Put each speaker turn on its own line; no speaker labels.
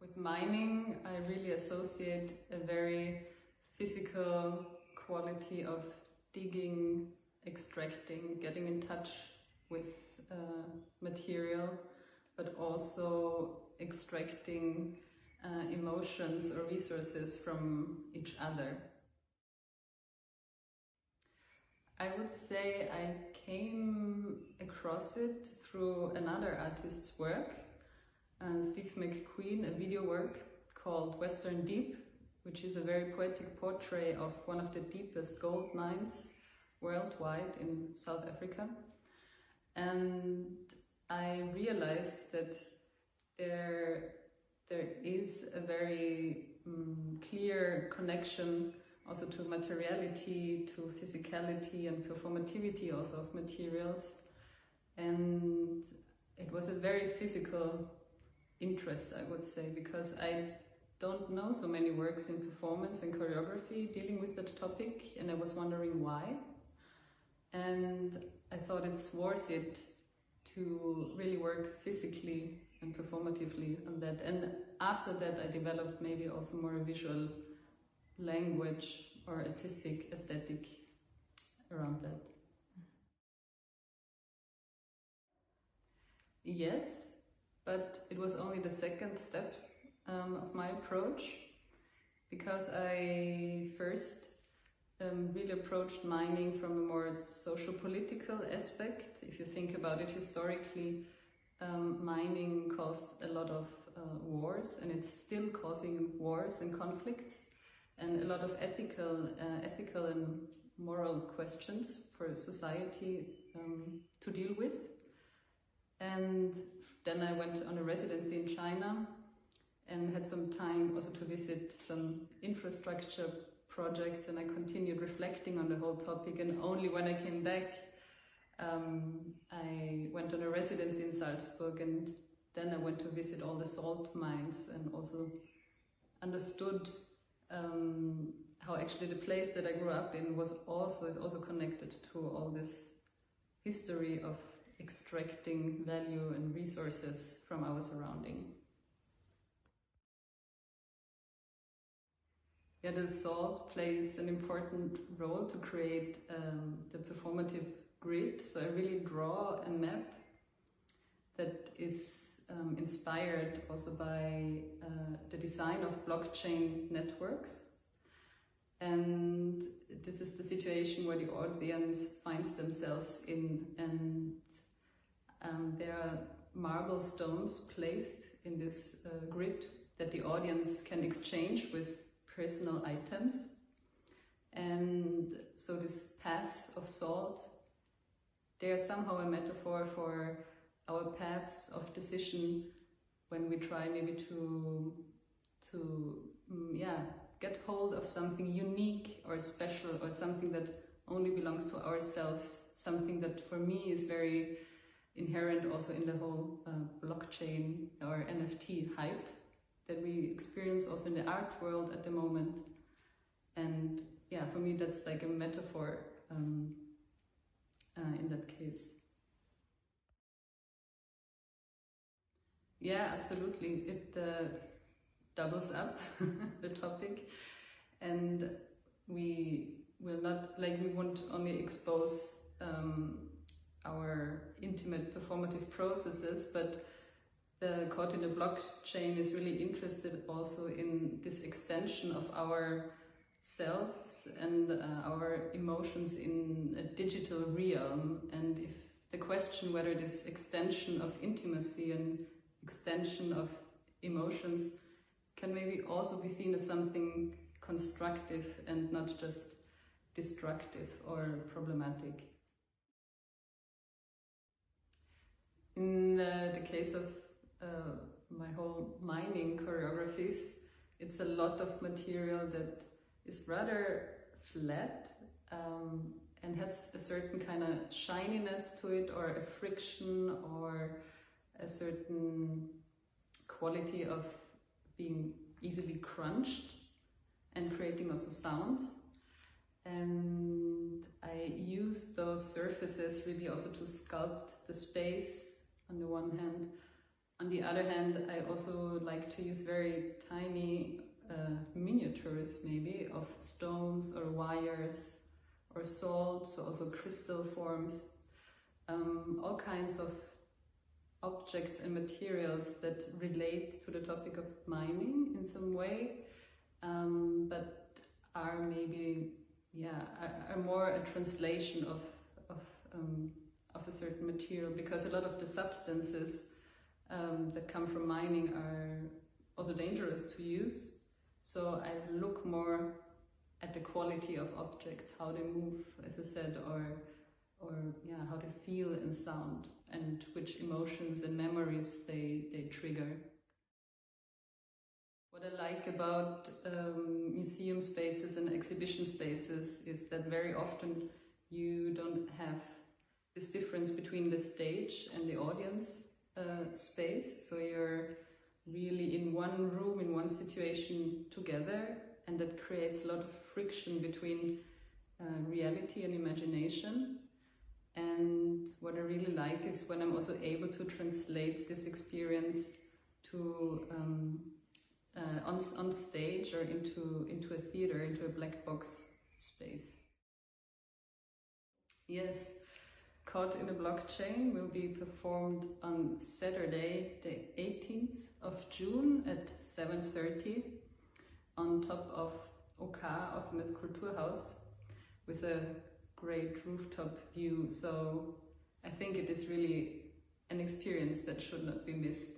With mining, I really associate a very physical quality of digging, extracting, getting in touch with material, but also extracting emotions or resources from each other. I would say I came across it through another artist's work, Steve McQueen, a video work called Western Deep, which is a very poetic portrait of one of the deepest gold mines worldwide in South Africa. And I realized that there is a very clear connection also to materiality, to physicality and performativity also of materials. And it was a very physical interest, I would say, because I don't know so many works in performance and choreography dealing with that topic, and I was wondering why. And I thought it's worth it to really work physically and performatively on that. And after that I developed maybe also more a visual language or artistic aesthetic around that. Yes, but it was only the second step of my approach, because I first really approached mining from a more social-political aspect. If you think about it historically, mining caused a lot of wars, and it's still causing wars and conflicts, and a lot of ethical and moral questions for society to deal with. And then I went on a residency in China and had some time also to visit some infrastructure projects, and I continued reflecting on the whole topic. And only when I came back, I went on a residency in Salzburg, and then I went to visit all the salt mines and also understood how actually the place that I grew up in is also connected to all this history of extracting value and resources from our surrounding. Yeah, the salt plays an important role to create the performative grid. So I really draw a map that is inspired also by the design of blockchain networks. And this is the situation where the audience finds themselves in, and there are marble stones placed in this grid that the audience can exchange with personal items. And so these paths of salt, they are somehow a metaphor for our paths of decision when we try maybe to get hold of something unique or special, or something that only belongs to ourselves, something that for me is very inherent also in the whole blockchain or NFT hype that we experience also in the art world at the moment. And yeah, for me that's like a metaphor in that case. Yeah, absolutely. It doubles up the topic, and we will not, we won't only expose our intimate performative processes, but the Caught in the Blockchain is really interested also in this extension of our selves and our emotions in a digital realm. And if the question whether this extension of intimacy and extension of emotions can maybe also be seen as something constructive and not just destructive or problematic. In the case of my whole mining choreographies, it's a lot of material that is rather flat and has a certain kind of shininess to it, or a friction, or a certain quality of being easily crunched and creating also sounds. And I use those surfaces really also to sculpt the space on the one hand, On the other hand, I also like to use very tiny miniatures, maybe, of stones or wires or salt, so also crystal forms, all kinds of objects and materials that relate to the topic of mining in some way, but are maybe, are more a translation of a certain material, because a lot of the substances that come from mining are also dangerous to use. So I look more at the quality of objects, how they move, as I said, or how they feel and sound, and which emotions and memories they trigger. What I like about museum spaces and exhibition spaces is that very often you don't have this difference between the stage and the audience space. So you're really in one room, in one situation together, and that creates a lot of friction between reality and imagination. And what I really like is when I'm also able to translate this experience to on stage or into a theater, into a black box space. Yes, Caught in a Blockchain will be performed on Saturday, the 18th of June at 7:30 on top of OK, offenes Kulturhaus, with a great rooftop view. So I think it is really an experience that should not be missed.